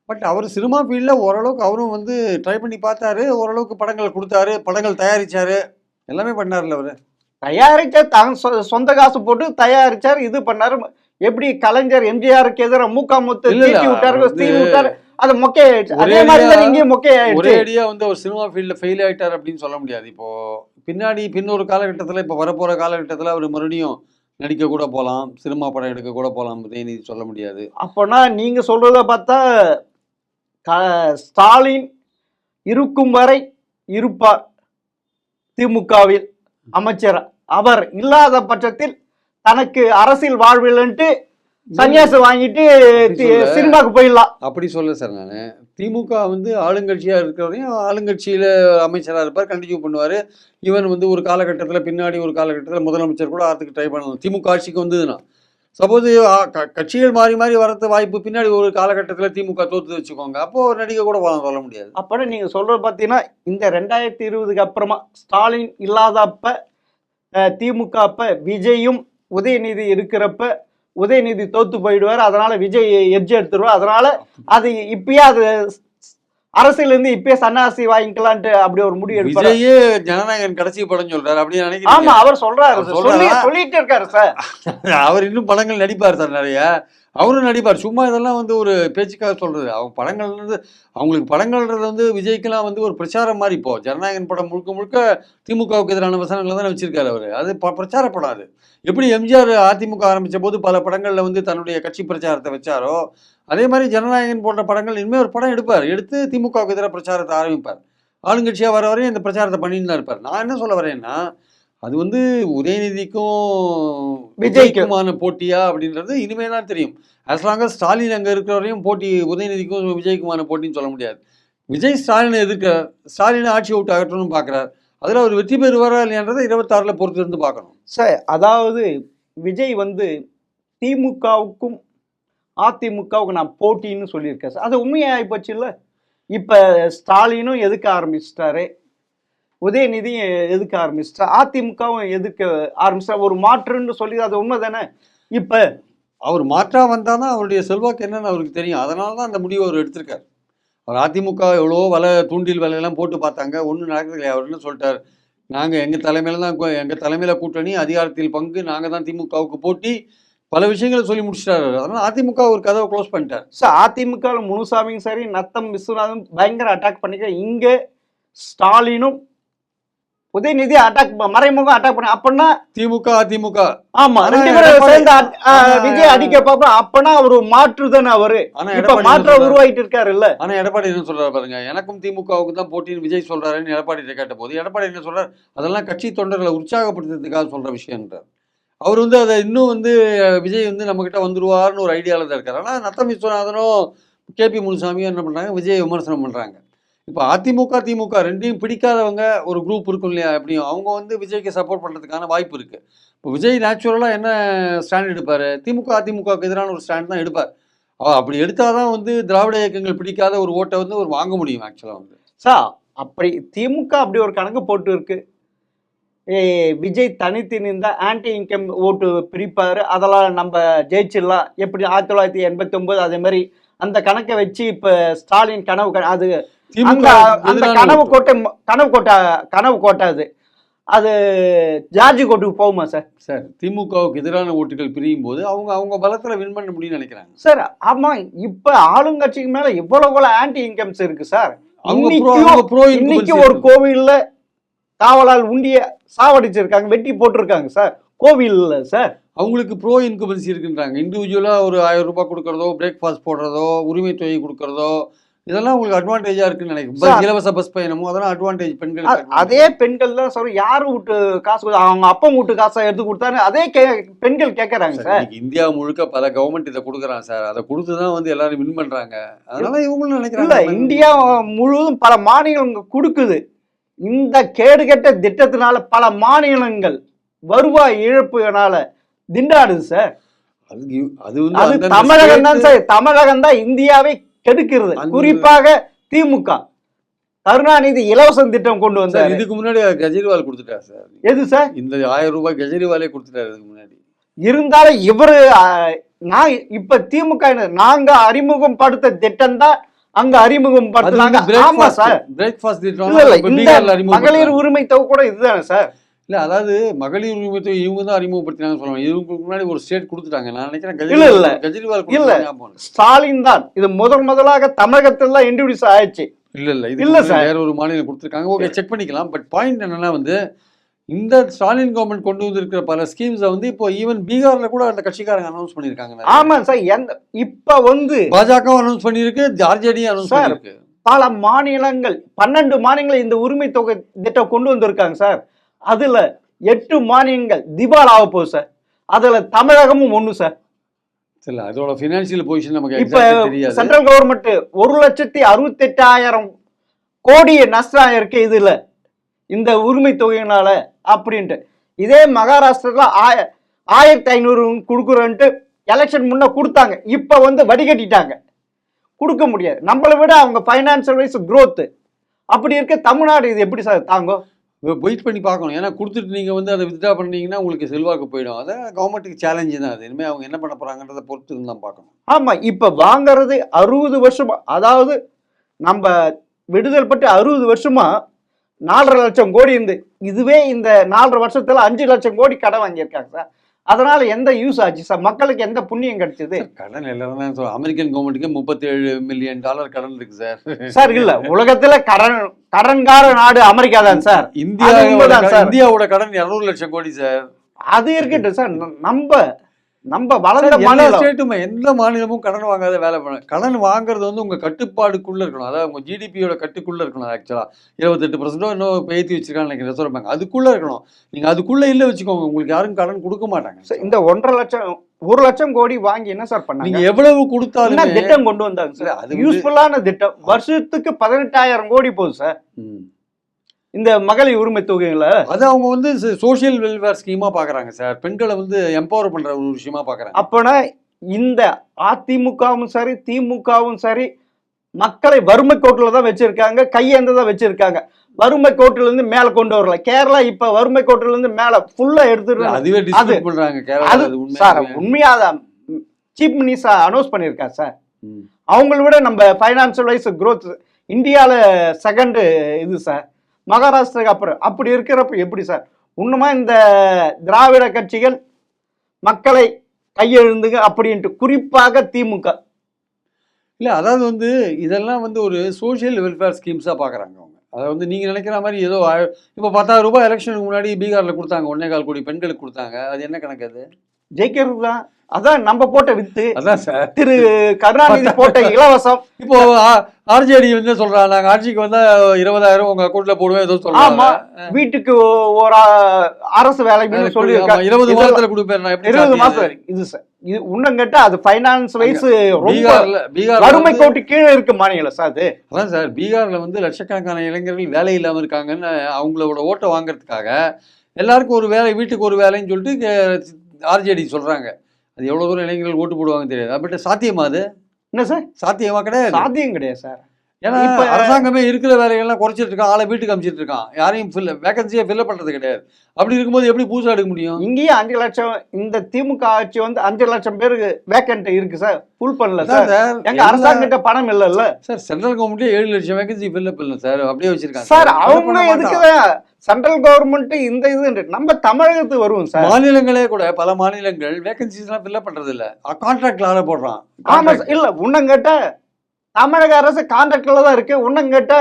பட் அவர் சினிமா ஃபீல்டில் ஓரளவுக்கு அவரும் வந்து ட்ரை பண்ணி பார்த்தாரு, ஓரளவுக்கு படங்கள் கொடுத்தாரு, படங்கள் தயாரிச்சாரு, எல்லாமே பண்ணார்ல. அவர் தயாரிச்சார், சொந்த காசு போட்டு தயாரிச்சார், இது பண்ணாரு. எப்படி கலைஞர் எம்ஜிஆருக்கு எதிராக மூகா முத்து விட்டாரு, அது மொக்கையாயிடுச்சு. அதே மாதிரி தான் இங்கேயும் மொக்கையாயிடுச்சு. ஒரேடியா வந்து ஒரு சினிமா ஃபீல்டில் ஃபெயில் ஆயிட்டார் அப்படின்னு சொல்ல முடியாது. இப்போ பின்னொரு காலகட்டத்தில், இப்போ வரப்போற காலகட்டத்தில் அவர் மறுபடியும் நடிக்க கூட போகலாம், சினிமா படம் எடுக்க கூட போகலாம், உதயநிதி சொல்ல முடியாது. அப்போனா நீங்க சொல்றத பார்த்தா ஸ்டாலின் இருக்கும் வரை இருப்பார் திமுகவில் அமைச்சர். அவர் இல்லாத பட்சத்தில் தனக்கு அரசியல் வாழ்வில்ன்ட்டு சன்னியாசம் வாங்கிட்டு சினிமாவுக்கு போயிடலாம். அப்படி சொல்ல சார், நான் திமுக வந்து ஆளுங்கட்சியா இருக்கிறவரையும் ஆளுங்கட்சியில அமைச்சராக இருப்பார், கண்டினியூ பண்ணுவார். ஈவன் வந்து ஒரு காலகட்டத்தில் பின்னாடி ஒரு காலகட்டத்தில் முதலமைச்சர் கூட ஆகிறதுக்கு ட்ரை பண்ணலாம். திமுக ஆட்சிக்கு வந்ததுன்னா சப்போஸ் கட்சிகள் மாறி மாறி வரது வாய்ப்பு, பின்னாடி ஒரு காலகட்டத்தில் திமுக தோத்து வச்சுக்கோங்க, அப்போ ஒரு நடிகை கூட போகலாம், சொல்ல முடியாது. அப்போ நீங்க சொல்றது பார்த்தீங்கன்னா இந்த 2020 அப்புறமா ஸ்டாலின் இல்லாதப்ப திமுக அப்ப விஜயும் உதயநிதி இருக்கிறப்ப உதயநிதி தோத்து போயிடுவார், அதனால விஜய் எட்ஜ் எடுத்துருவார், அதனால அது இப்பயே அது அரசியல இருந்து இப்பயே சன்னாசி வாங்கிக்கலான்ட்டு அப்படி ஒரு முடிவு எடுப்பாரு. விஜயே ஜனநாயகன் கடைசி படம் சொல்றாரு அப்படி ஆமா நினைக்கிறீங்க? அவர் சொல்றாரு, அவர் சொல்றாரா? சொல்லிட்டு இருக்காரு சார். அவர் இன்னும் படங்கள் நடிப்பார் சார் நிறைய. அவரும் நடிப்பார். சும்மா இதெல்லாம் வந்து ஒரு பேச்சுக்காக சொல்றது. அவங்க படங்கள்ன்றது அவங்களுக்கு படங்கள்ன்றது வந்து விஜய்க்கெல்லாம் வந்து ஒரு பிரச்சாரம் மாதிரி. இப்போ ஜனநாயகன் படம் முழுக்க முழுக்க திமுகவுக்கு எதிரான வசனங்களை தானே வச்சிருக்காரு அவரு. அது பிரச்சார படம் அது. எப்படி எம்ஜிஆர் அதிமுக ஆரம்பிச்ச போது பல படங்கள்ல வந்து தன்னுடைய கட்சி பிரச்சாரத்தை வச்சாரோ, அதே மாதிரி ஜனநாயகன் போன்ற படங்கள் இனிமே ஒரு படம் எடுப்பார். எடுத்து திமுகவுக்கு எதிராக பிரச்சாரத்தை ஆரம்பிப்பார். ஆளுங்கட்சியா வர வரையும் இந்த பிரச்சாரத்தை பண்ணிட்டு தான் இருப்பார். நான் என்ன சொல்ல வரேன்னா, அது வந்து உதயநிதிக்கும் விஜய்க்குமான போட்டியா அப்படின்றது இனிமே தான் தெரியும். ஆஸ் லாங் அஸ் ஸ்டாலின் அங்கே இருக்கிற வரையும் போட்டி உதயநிதிக்கும் விஜய்க்குமான போட்டின்னு சொல்ல முடியாது. விஜய் ஸ்டாலினை எதிர்க்கிறார், ஸ்டாலினை ஆட்சி விட்டு அகற்றணும்னு பார்க்குறார். அதில் அவர் வெற்றி பெறுவாரா இல்லையான்றதை 26 பொறுத்து இருந்து பார்க்கணும் சார். அதாவது விஜய் வந்து திமுகவுக்கும் அதிமுகவுக்கு நான் போட்டின்னு சொல்லியிருக்கேன் சார். அது உண்மையாகி போச்சு இல்லை. இப்போ ஸ்டாலினும் எதுக்க ஆரம்பிச்சிட்டாரு, உதயநிதியும் எதுக்க ஆரம்பிச்சிட்டா, அதிமுகவும் எதுக்க ஆரம்பிச்சிட்டா. ஒரு மாற்றுன்னு சொல்லி அது உண்மை தானே. இப்போ அவர் மாற்றா வந்தால் தான் அவருடைய செல்வாக்கு என்னன்னு அவருக்கு தெரியும். அதனால தான் அந்த முடிவை அவர் எடுத்திருக்கார். அவர் அதிமுக எவ்வளோ தூண்டில் வேலையெல்லாம் போட்டு பார்த்தாங்க, ஒன்றும் நடக்கிறது இல்லையா. அவர் என்ன சொல்லிட்டார், நாங்கள் எங்கள் தலைமையில் கூட்டணி, அதிகாரத்தில் பங்கு, நாங்கள் தான் திமுகவுக்கு போட்டி, பல விஷயங்களை சொல்லி முடிச்சிட்டாரு. அதனால அதிமுக ஒரு கதவை க்ளோஸ் பண்ணிட்டார். சார் அதிமுக முனுசாமியும் சரி, நத்தம் விஸ்வநாதன் பயங்கர அட்டாக் பண்ணிக்க. இங்கே ஸ்டாலினும் உதயநிதி அட்டாக் மறைமுகம் அட்டாக் பண்ண. அப்பன்னா திமுக அதிமுக ஆமா ரெண்டு பேரும் சேர்ந்து விஜய் அடிக்க பாப்போம். அப்பனா ஒரு மாற்றுதானே அவரு. இப்ப மாற்ற உருவாயிட்டு இருக்காரு இல்ல. ஆனா எடப்பாடி என்ன சொல்றாரு பாருங்க, எனக்கும் திமுகவுக்கு தான் போட்டின்னு விஜய் சொல்றாருன்னு எடப்பாடி கேட்ட போது எடப்பாடி என்ன சொல்றாரு, அதெல்லாம் கட்சி தொண்டர்களை உற்சாகப்படுத்துறதுக்காக சொல்ற விஷயம்ன்றார். அவர் வந்து அதை இன்னும் வந்து விஜய் வந்து நம்ம கிட்ட வந்துருவார்னு ஒரு ஐடியாவில் தான் இருக்காரு. ஆனால் நத்தம் விஸ்வநாதனும் கேபி முனுசாமியும் என்ன பண்றாங்க, விஜய் விமர்சனம் பண்றாங்க. இப்போ அதிமுக திமுக ரெண்டையும் பிடிக்காதவங்க ஒரு குரூப் இருக்கும் இல்லையா, எப்படியும் அவங்க வந்து விஜய்க்கு சப்போர்ட் பண்ணுறதுக்கான வாய்ப்பு இருக்குது. இப்போ விஜய் நேச்சுரலாக என்ன ஸ்டாண்ட் எடுப்பார், திமுக அதிமுகவுக்கு எதிரான ஒரு ஸ்டாண்ட் தான் எடுப்பார். அப்படி எடுத்தால் தான் வந்து திராவிட இயக்கங்கள் பிடிக்காத ஒரு ஓட்டை வந்து ஒரு வாங்க முடியும் ஆக்சுவலாக வந்து. சார் அப்படி திமுக அப்படி ஒரு கணக்கு போட்டு இருக்கு, விஜய் தனித்து நின்றா ஆன்டி இன்கம் ஓட்டு பிரிப்பார், அதெல்லாம் நம்ம ஜெயிச்சிடலாம். எப்படி 1989 அதே மாதிரி அந்த கணக்கை வச்சு இப்போ ஸ்டாலின் கனவு அது அந்த கனவு கோட்டை அது ஜார்ஜ் கோட்டுக்கு போகுமா சார்? சார் திமுகவுக்கு எதிரான ஓட்டுகள் பிரியும் போது அவங்க பலத்தில் வின் பண்ண முடியும்னு நினைக்கிறாங்க சார். ஆமா இப்ப ஆளுங்கட்சிக்கு மேல எவ்வளவு ஆன்டி இன்கம்ஸ் இருக்கு சார். இன்னைக்கு ஒரு கோவில்ல காவலால் உண்டிய சாவடிச்சிருக்காங்க, வெட்டி போட்டிருக்காங்க சார் கோவில்ல சார். அவங்களுக்கு ப்ரோ இன்கம்பன்சி இருக்குன்றாங்க. இண்டிவிஜுவலாக ஒரு 1000 ரூபாய் கொடுக்குறதோ, பிரேக்ஃபாஸ்ட் போடுறதோ, உரிமை தொகை கொடுக்குறதோ, இதெல்லாம் உங்களுக்கு அட்வான்டேஜா இருக்குன்னு நினைக்கிறேன். இலவச பஸ் பயணமும் அதெல்லாம் அட்வான்டேஜ் பெண்கள். அதே பெண்கள் தான் சார் யாரும் வீட்டு காசு அவங்க அப்பா வீட்டு காசை எடுத்து கொடுத்தாரு அதே பெண்கள் கேட்கறாங்க சார். இந்தியா முழுக்க பல கவர்மெண்ட் இதை கொடுக்குறாங்க சார். அதை கொடுத்துதான் வந்து எல்லாரும் வின் பண்றாங்க. அதனால இவங்களும் நினைக்கிறாங்க இந்தியா முழுவதும் பல மாநிலங்கள் கொடுக்குது. இந்த கேடுகெட்ட திட்டத்தினால பல மாநிலங்கள் வருவாய் இழப்புனால திண்டாடுது சார். அது தமிழகம் தான் சார். தமிழகம் தான் இந்தியாவை கெடுக்கிறது. குறிப்பாக திமுக கருணாநிதி இலவச திட்டம் கொண்டு வந்தார். இதுக்கு முன்னாடி கெஜ்ரிவால் கொடுத்துட்டார் சார். எது சார்? இந்த 1000 ரூபாய் கெஜ்ரிவாலே கொடுத்துட்டாரு இதுக்கு முன்னாடி. இருந்தாலும் இவரு நான் இப்ப திமுக நாங்க அறிமுகம் படுத்த திட்டம் தான் அங்க அறிமுகம் படுத்துனாங்க. ஆமா சார், பிரேக்ஃபாஸ்ட் திட்டம். மகளிர் உரிமை தொகை கூட இதுதானே சார்? இல்ல அதாவது மகளிர் உரிமை தொகை இவங்க தான் அறிமுகப்படுத்தினாங்க சொல்லுவாங்க. இதுக்கு முன்னாடி ஒரு ஸ்டேட் கொடுத்துட்டாங்க. நான் நினைக்கிறேன் கெஜ்ரிவால் இல்ல ஸ்டாலின் தான் இது முதலாக தமிழகத்துல தான் இன்ட்ரோடியூஸ் ஆயிடுச்சு. இல்ல இல்ல சார், வேற ஒரு மாநிலம் கொடுத்துருக்காங்க. ஓகே, செக் பண்ணிக்கலாம். பட் பாயிண்ட் என்னன்னா வந்து இந்த ஸ்டாலின் கவர்மெண்ட் கொண்டு வந்திருக்கிற பல ஸ்கீம்ஸை வந்து இப்போ ஈவன் பீகார்ல கூட அந்த கட்சிக்காரங்க அனௌன்ஸ் பண்ணிருக்காங்க. ஆமா சார், இப்ப வந்து பாஜக அனௌன்ஸ் பண்ணிருக்கு, ஆர்ஜேடி அனௌன்ஸ் பண்ணிருக்கு. பல மாநிலங்கள் 12 மாநிலங்கள் இந்த உரிமை தொகை திட்டம் கொண்டு வந்திருக்காங்க சார். அதுல 8 மாநிலங்கள் திவால் ஆக போகுது சார். அதுல தமிழகமும் ஒண்ணு சார். அதோட பினான்சியல் பொசிஷன் நமக்கு இப்ப சென்ட்ரல் கவர்மெண்ட் 1,68,000 கோடி நஷ்டம் இருக்கு இதுல இந்த உரிமை தொகையினால அப்படின்ட்டு. இதே மகாராஷ்டிரத்துல 1,500 கொடுக்குறேன்ட்டு எலெக்ஷன் முன்ன கொடுத்தாங்க. இப்ப வந்து வடிகட்டிட்டாங்க, கொடுக்க முடியாது. நம்மளை விட அவங்க பைனான்சியல் வைஸ் growth அப்படி இருக்க தமிழ்நாடு இது எப்படி சார் தாங்கும்? வெயிட் பண்ணி பார்க்கணும். ஏன்னா கொடுத்துட்டு நீங்கள் வந்து அதை வித்ட்ரா பண்ணீங்கன்னா உங்களுக்கு செல்வாக்கு போயிடும். அதை கவர்மெண்ட்டுக்கு சேலஞ்சு தான் அது. இனிமேல் அவங்க என்ன பண்ண போகிறாங்கன்றதை பொறுத்து தான் பார்க்கணும். ஆமா, இப்ப வாங்குறது 60 வருஷமா, அதாவது நம்ம விடுதலை பட்டு 60 வருஷமா 4.5 லட்சம் கோடி இருந்து, இதுவே இந்த 4.5 வருஷத்துல 5 லட்சம் கோடி கடன் வாங்கியிருக்காங்க சார். அதனால எந்த யூஸ் ஆச்சு சார்? மக்களுக்கு எந்த புண்ணியம் கிடைச்சது? கடன் எல்லாரும் தான் சொல்ல, அமெரிக்கன் கவர்மெண்ட்டுக்கு $37 மில்லியன் கடன் இருக்கு சார். சார் இல்ல, உலகத்துல கடன்கார நாடு அமெரிக்கா தான் சார். இந்தியாவோட கடன் 200 லட்சம் கோடி சார். அது இருக்கட்டும் சார். நம்ம வளர்ந்த ஸ்டேட்டுமே எந்த மாநிலமும் கடன் வாங்காத வேலை பண்ண. கடன் வாங்குறது வந்து உங்க கட்டுப்பாடுக்குள்ள இருக்கணும். அதாவது உங்க ஜிடிபியோட கட்டுக்குள்ள இருக்கணும். ஆக்சுவலா 28% இன்னும் ஏற்றி வச்சிருக்கான்னு நினைக்கிறேன் ரிசர்வ் பேங்க். அதுக்குள்ள இருக்கணும். நீங்க அதுக்குள்ள இல்ல வச்சுக்கோங்க, உங்களுக்கு யாரும் கடன் கொடுக்க மாட்டாங்க. இந்த 1 லட்சம் கோடி வாங்கி என்ன சார் பண்ணாங்க? நீங்க எவ்வளவு கொடுத்தாலும் திட்டம் கொண்டு வந்தாங்க சார். அது யூஸ்ஃபுல்லான திட்டம். வருஷத்துக்கு 18,000 கோடி போகுது சார் இந்த மகளிர் உரிமை தொகைகளை. அது அவங்க வந்து சோசியல் வெல்ஃபேர் ஸ்கீமா பாக்குறாங்க சார். பெண்களை வந்து எம்பவர் பண்ற ஒரு விஷயமா பாக்குறாங்க. அப்பனா இந்த அதிமுகவும் சரி திமுகவும் சரி மக்களை வறுமை கோட்டில தான் வச்சிருக்காங்க, கையேந்ததான் வச்சிருக்காங்க. வறுமை கோட்டில இருந்து மேல கொண்டு வரல. கேரளா இப்ப வறுமை கோட்டில இருந்து மேல ஃபுல்லா எடுத்துட்டு அதுவே டிஸ்ட்ரிபியூட் பண்றாங்க கேரளா. சார் உண்மையாதான் சீஃப் மினிஸ்டர் அனௌன்ஸ் பண்ணிருக்காங்க சார். அவங்கள விட நம்ம ஃபைனான்சியல் வைஸ் growth இந்தியால செகண்ட் இது சார், மகாராஷ்டிராக்கு அப்புறம். அப்படி இருக்கிறப்ப எப்படி சார் இன்னுமா இந்த திராவிட கட்சிகள் மக்களை கையெழுந்துங்க அப்படின்ட்டு, குறிப்பாக திமுக இல்லை, அதாவது வந்து இதெல்லாம் வந்து ஒரு சோஷியல் வெல்ஃபேர் ஸ்கீம்ஸாக பார்க்குறாங்க அவங்க. அதை வந்து நீங்கள் நினைக்கிற மாதிரி ஏதோ இப்போ 10,000 ரூபாய் எலெக்ஷனுக்கு முன்னாடி பீகாரில் கொடுத்தாங்க, 1.25 கோடி பெண்களுக்கு கொடுத்தாங்க. அது என்ன கணக்கு? அது ஜெயிக்கிறது தான். அதான் நம்ம போட்ட வித்து. அதான் சார் திரு கருணாநிதி போட்ட இலவசம். இப்போ ஆர்ஜேடி வந்து சொல்றாங்க, நாங்க ஆட்சிக்கு வந்தா 20,000 உங்க அக்கௌண்ட்ல போடுவேன் ஏதோ சொல்றாங்க. வீட்டுக்கு ஒரு அரசு வேலை சொல்லி 20 மாசத்துல கொடுப்பேன். 20 மாசம் இது சார். இது இன்னும் கேட்டா அது ஃபைனான்ஸ் வைஸ் ரொம்ப வறுமை கோட்டு கீழே இருக்கு மாநிலம் சார். அது அதான் சார், பீகார்ல வந்து லட்சக்கணக்கான இளைஞர்கள் வேலை இல்லாம இருக்காங்கன்னு அவங்களோட ஓட்டை வாங்குறதுக்காக எல்லாருக்கும் ஒரு வேலை, வீட்டுக்கு ஒரு வேலைன்னு சொல்லிட்டு ஆர்ஜேடி சொல்றாங்க. அது எவ்வளவு தூரம் இளைஞர்கள் ஓட்டு போடுவாங்க தெரியாது. பட் சாத்தியமா? அது என்ன சார் சாத்தியமா? கிடையாது, சாத்தியம் கிடையாது சார். ஏன்னா அரசாங்கமே இருக்கிற வேலைகள்லாம் குறைச்சிட்டு இருக்கான், ஆளை வீட்டுக்கு அமைச்சிட்டு இருக்கான், யாரையும் வேகன்சியை ஃபில் பண்றது கிடையாது. அப்படி இருக்கும்போது எப்படி புதுசா எடுக்க முடியும்? இங்கேயே 5 லட்சம், இந்த திமுக ஆட்சி வந்து 5 லட்சம் பேருக்கு வேகன்ட் இருக்கு சார், ஃபுல் பண்ணல சார். எங்க அரசாங்கிட்ட பணம் இல்ல சார். சென்ட்ரல் கவர்மெண்ட்டே 7 லட்சம் வேகன்சி ஃபில் பண்ணல சார், அப்படியே வச்சிருக்காங்க சார். அவங்க எதுக்கு சென்ட்ரல் கவர்மெண்ட் இந்த இது நம்ம தமிழகத்துக்கு வருவோம் சார். மாநிலங்களே கூட பல மாநிலங்கள் வேகன்சிஸ் எல்லாம் ஃபில் பண்றது இல்ல, கான்ட்ராக்ட்ல ஆள போடுறான். ஆமா இல்ல, உன்னம் கேட்ட தமிழக அரசு கான்ட்ராக்ட்ல தான் இருக்கு. உன்னம் கேட்ட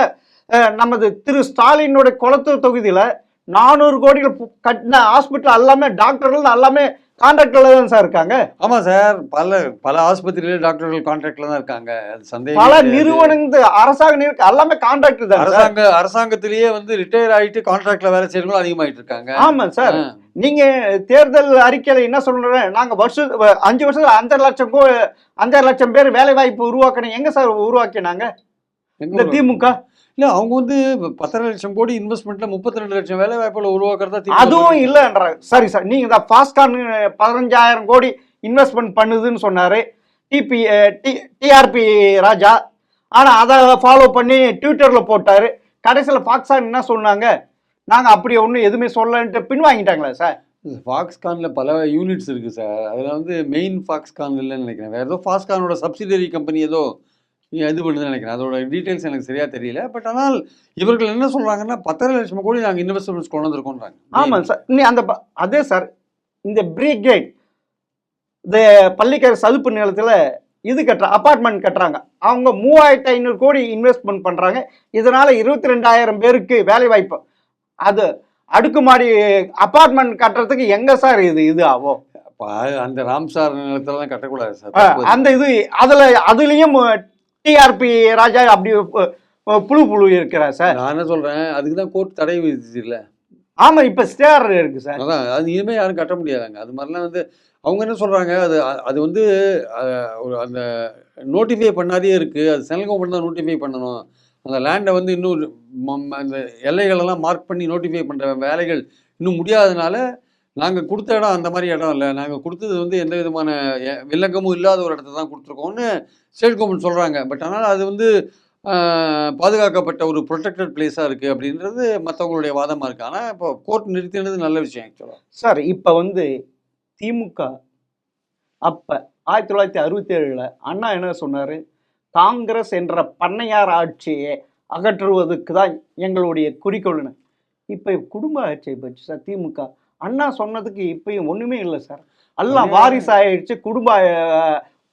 நமது திரு ஸ்டாலினோட குளத்தூர் தொகுதியில 400 கோடிகள் கட்டின ஹாஸ்பிட்டல் எல்லாமே டாக்டர்கள் எல்லாமே கான்ட்ராக்ட்ல தான் சார் இருக்காங்க. ஆமா சார், பல ஆஸ்பத்திரியில டாக்டர்கள் கான்ட்ராக்ட்ல தான் இருக்காங்க. அது சந்தேகம். பல நிறுவனங்கள் அரசாங்க எல்லாமே கான்ட்ராக்ட் தான். அரசாங்கத்திலேயே வந்து ரிட்டையர் ஆயிட்டு கான்ட்ராக்ட்ல வேலை செய்யறவங்க அதிகமாயிட்டு இருக்காங்க. ஆமா சார். நீங்க தேர்தல் அறிக்கையில என்ன சொல்றேன், நாங்க 5 வருஷத்துல 5 லட்சம் பேர் வேலை வாய்ப்பு உருவாக்கணும். எங்க சார் உருவாக்கினாங்க இந்த திமுக? இல்ல, அவங்க வந்து 10 லட்சம் கோடி இன்வெஸ்ட்மெண்ட்ல 32 லட்சம் வேலை வாய்ப்புகளை உருவாக்குறதா அதுவும் இல்லைன்றாங்க. சரி சார், நீங்க இந்த பாஸ்கான் 15,000 கோடி இன்வெஸ்ட்மெண்ட் பண்ணுதுன்னு சொன்னாரு டிஆர்பி ராஜா. ஆனா அதை ஃபாலோ பண்ணி ட்விட்டர்ல போட்டாரு. கடைசியில பாக்ஸ்கான் என்ன சொன்னாங்க, நாங்க அப்படி ஒன்றும் எதுவுமே சொல்லன்ட்டு பின்வாங்கிட்டாங்களா சார்? ஃபாக்ஸ்கான்ல பல யூனிட்ஸ் இருக்கு சார். அதுல வந்து மெயின் ஃபாக்ஸ்கான் இல்லைன்னு நினைக்கிறேன், வேற ஏதோ ஃபாக்ஸ்கானோட சப்சிடரி கம்பெனி ஏதோ இது பண்ணுதுன்னு நினைக்கிறேன். அதோட டீட்டெயில்ஸ் எனக்கு சரியா தெரியல. பட் ஆனால் இவர்கள் என்ன சொல்றாங்கன்னா 10 லட்சம் கோடி நாங்கள் இன்வெஸ்ட்மெண்ட்ஸ் கொண்டு வந்திருக்கோன்றாங்க. ஆமாம் சார். அந்த அதே சார், இந்த பிரிகேட் இந்த பள்ளிக்கரை சதுப்பு நிலத்தில் இது அபார்ட்மெண்ட் கட்டுறாங்க. அவங்க 3,500 கோடி இன்வெஸ்ட்மெண்ட் பண்றாங்க. இதனால 22,000 பேருக்கு வேலை வாய்ப்பு. அது அடுக்குமாடி அபார்ட்மெண்ட் கட்டுறதுக்கு எங்க சார் இது ஆகும்? அந்த ராம்சார் நிலத்துல தான் கட்டக்கூடாது சார். அந்த இது அதுலயும் டிஆர்பி ராஜா அப்படி புழு இருக்கிறார் சார். நான் என்ன சொல்றேன், அதுக்கு தான் கோர்ட் தடை விதிச்சு இல்ல. ஆமா, இப்ப ஸ்டேர் இருக்கு சார். அதான், அது இனிமே யாரும் கட்ட முடியாதாங்க. அது மாதிரிலாம் வந்து அவங்க என்ன சொல்றாங்க, அது வந்து ஒரு அந்த நோட்டிஃபை பண்ணாதே இருக்கு. அது சென்ட்ரல் கவர்மெண்ட் தான் நோட்டிஃபை பண்ணணும். அந்த லேண்டை வந்து இன்னும் அந்த எல்லைகளெல்லாம் மார்க் பண்ணி நோட்டிஃபை பண்ற வேலைகள் இன்னும் முடியாததுனால நாங்கள் கொடுத்த இடம் அந்த மாதிரி இடம் இல்லை, நாங்கள் கொடுத்தது வந்து எந்த விதமான வில்லங்கமும் இல்லாத ஒரு இடத்த தான் கொடுத்துருக்கோம்னு ஸ்டேட் கவர்மெண்ட் சொல்கிறாங்க. பட் ஆனால் அது வந்து பாதுகாக்கப்பட்ட ஒரு ப்ரொடெக்டட் பிளேஸாக இருக்குது அப்படின்றது மற்றவங்களுடைய வாதமாக இருக்குது. ஆனால் இப்போ கோர்ட் நிறுத்தினது நல்ல விஷயம் ஆக்சுவலாக. சார் இப்போ வந்து திமுக அப்போ 1967 அண்ணா என்ன சொன்னார், காங்கிரஸ் என்ற பண்ணையார் ஆட்சியை அகற்றுவதற்கு தான் எங்களுடைய குறிக்கோள்னு. இப்போ குடும்ப ஆட்சியை பற்றி சார் திமுக அண்ணா சொன்னதுக்கு இப்பயும் ஒன்றுமே இல்லை சார். எல்லாம் வாரிசு ஆயிடுச்சு,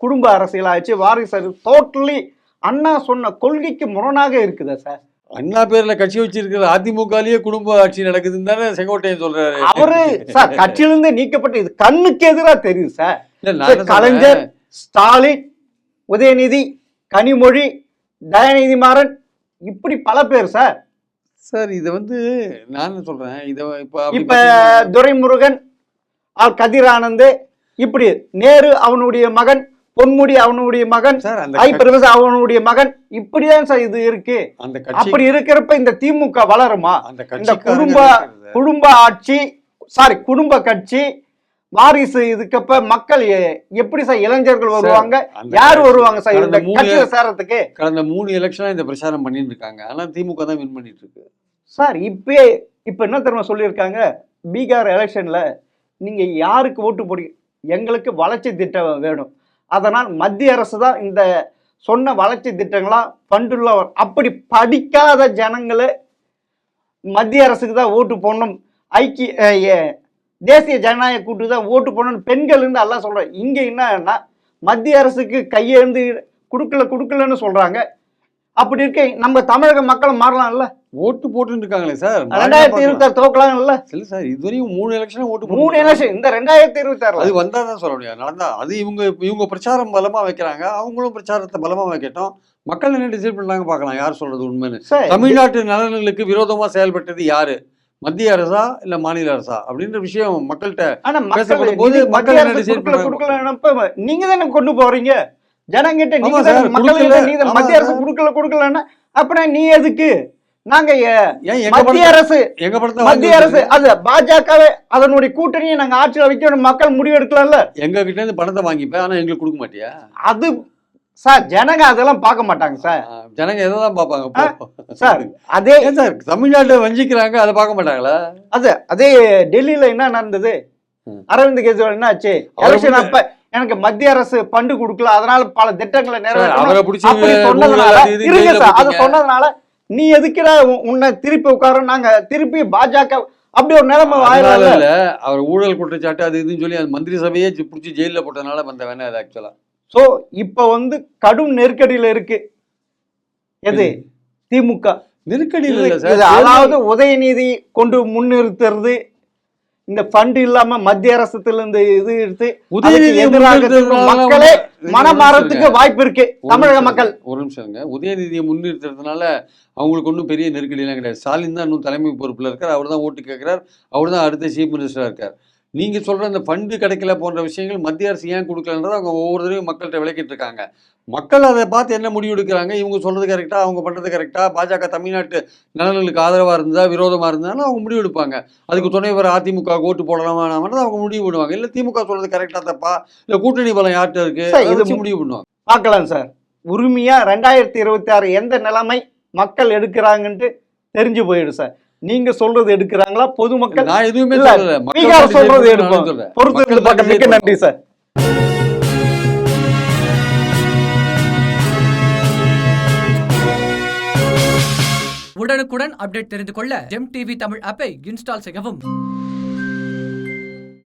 குடும்ப அரசியல் ஆயிடுச்சு, வாரிசு டோட்டலி அண்ணா சொன்ன கொள்கைக்கு முரணாக இருக்குதா சார்? அண்ணா பேர்ல கட்சி வச்சிருக்கிற அதிமுகலயே குடும்ப ஆட்சி நடக்குதுன்னு தானே செங்கோட்டையன் சொல்றாரு. அவரு சார் கட்சியிலிருந்து நீக்கப்பட்டு இது கண்ணுக்கு எதிராக தெரியுது சார். கலைஞர், ஸ்டாலின், உதயநிதி, கனிமொழி, தயாநிதி மாறன், இப்படி பல பேர் சார். சார் இதை வந்து நான் சொல்றேன், இதை இப்ப துரைமுருகன், கதிர் ஆனந்த், இப்படி நேரு அவனுடைய மகன், பொன்முடி அவனுடைய மகன், அவனுடைய மகன், இப்படிதான் சார் இது இருக்கு. அப்படி இருக்கிறப்ப இந்த திமுக வளருமா? இந்த குடும்ப ஆட்சி குடும்ப கட்சி வாரிசு இதுக்கப்ப மக்கள் எப்படி சார் இளைஞர்கள் வருவாங்க, யாரு வருவாங்க சார் இந்த கட்சியில சேரத்துக்கு? கடந்த 3 எலெக்ஷனா இந்த பிரச்சாரம் பண்ணிட்டு இருக்காங்க. ஆனா திமுக தான் வின் பண்ணிட்டு இருக்கு சார். இப்ப என்ன தெரியுமா சொல்லியிருக்காங்க, பீகார் எலெக்ஷன்ல நீங்க யாருக்கு ஓட்டு போடுங்க, எங்களுக்கு வளர்ச்சி திட்டம் வேணும், அதனால் மத்திய அரசு தான் இந்த சொன்ன வளர்ச்சி திட்டங்களா ஃபண்டுள்ள. அப்படி படிக்காத ஜனங்களை மத்திய அரசுக்கு தான் ஓட்டு போடணும், தேசிய ஜனநாயக கூட்டு தான் ஓட்டு போடணும் பெண்கள் இருந்து எல்லாம் சொல்றாங்க. இங்க என்னன்னா மத்திய அரசுக்கு கையேந்து கொடுக்கலன்னு சொல்றாங்க. அப்படி இருக்க நம்ம தமிழக மக்கள் மாறலாம்ல, ஓட்டு போட்டு இருக்காங்களே சார். 2026 தோக்கலாம்ல. இல்ல சார், இதுவரையும் 3 எலெக்ஷன் ஓட்டு 3 எலெக்ஷன் இந்த 2026 அது வந்தா தான் சொல்ல முடியாது, நடந்தா. அது இவங்க பிரச்சாரம் பலமா வைக்கிறாங்க, அவங்களும் பிரச்சாரத்தை பலமா வைக்கட்டும். மக்கள் என்ன டிசைட் பண்ணாங்க பார்க்கலாம், யார் சொல்றது உண்மைன்னு. தமிழ்நாட்டு நலன்களுக்கு விரோதமா செயல்பட்டது யாரு, மத்திய அரசா இல்ல மாநில அரசா அப்படின்ற விஷயம் மக்கள்கிட்ட பேசப்படும் போது மக்கள் என்ன டிசைட் பண்ணாங்க. நீங்க தானே கொண்டு போறீங்க ஜனங்கிட்ட, நீங்க மத்திய அரசு கொடுக்கலன்னா அப்படின்னா நீ எதுக்கு? நாங்க மத்திய அரசு அது பாஜகவே அதனுடைய கூட்டணியை நாங்க ஆட்சியில் வைக்கணும், மக்கள் முடிவு எடுக்கலாம்ல. எங்க கிட்ட இருந்து பணத்தை வாங்கிப்பேன், ஆனா எங்களுக்கு கொடுக்க மாட்டியா? அது சார் ஜனங்க அதெல்லாம் பார்க்க மாட்டாங்க சார். ஜனங்க எதான் பார்ப்பாங்க சார்? அதே சார் தமிழ்நாட்டை வஞ்சிக்கிறாங்க, அதை பார்க்க மாட்டாங்களா? அதே டெல்லியில என்ன நடந்தது, அரவிந்த் கெஜ்ரிவால் என்ன ஆச்சு, எலெக்ஷன் அப்ப எனக்கு மத்திய அரசு பண்டு கொடுக்கல, அதனால பல திட்டங்களை சொன்னதுனால நீ எதுக்கிற உன்னை திருப்பி உட்கார, நாங்க திருப்பி பாஜக அப்படி ஒரு நிலைமை ஆயிரம். அவர் ஊழல் குற்றச்சாட்டு அது இதுன்னு சொல்லி அந்த மந்திரி சபையே பிடிச்சி ஜெயில போட்டதுனால வந்த வேணா அது ஆக்சுவலா. சோ இப்ப வந்து கடும் நெருக்கடியில இருக்கு எது திமுக. நெருக்கடியில் அதாவது உதயநிதி கொண்டு முன்னிறுத்துறது, இந்த ஃபண்ட் இல்லாம மத்திய அரசுல இருந்து இது எடுத்து மக்களே மனமாறத்துக்கு வாய்ப்பு இருக்கு தமிழக மக்கள். ஒரு நிமிஷம், உதயநிதியை முன்னிறுத்துறதுனால அவங்களுக்கு ஒன்றும் பெரிய நெருக்கடி எல்லாம் கிடையாது. ஸ்டாலின் தான் இன்னும் தலைமை பொறுப்புல இருக்கார், அவர் தான் ஓட்டு கேட்கிறார், அவர் தான் அடுத்த சீஃப் மினிஸ்டரா இருக்கார். நீங்க சொல்ற அந்த ஃபண்டு கிடைக்கல போன்ற விஷயங்கள் மத்திய அரசு ஏன் கொடுக்கலன்றதை அவங்க ஒவ்வொரு தடவையும் மக்கள்கிட்ட விளக்கிட்டு இருக்காங்க. மக்கள் அதை பார்த்து என்ன முடிவு எடுக்கிறாங்க, இவங்க சொல்றது கரெக்டா, அவங்க பண்றது கரெக்டா, பாஜக தமிழ்நாட்டு நலன்களுக்கு ஆதரவா இருந்தா விரோதமா இருந்தாலும் அவங்க முடிவு எடுப்பாங்க. அதுக்கு துணை வர அதிமுக ஓட்டு போடலாமா அவங்க முடிவு பண்ணுவாங்க. இல்ல திமுக சொல்றது கரெக்டா தப்பா, இல்ல கூட்டணி பலம் யார்கிட்ட இருக்கு இது முடிவு பண்ணுவாங்க. பார்க்கலாம் சார். உரிமையா 2026 எந்த நிலைமை மக்கள் எடுக்கிறாங்கன்ட்டு தெரிஞ்சு போயிடும் சார். நீங்க சொல்றது எடுக்கிறாங்களா பொதுமக்கள்? நான் எதுவுமே சொல்லல, மக்கள் சொல்றது எடுப்போம். பொறுத்து பார்க்க மிக்க நன்றி சார். உடனுக்குடன் அப்டேட் தெரிந்து கொள்ள ஜெம் டிவி தமிழ் ஆப்பை இன்ஸ்டால் செய்யவும்.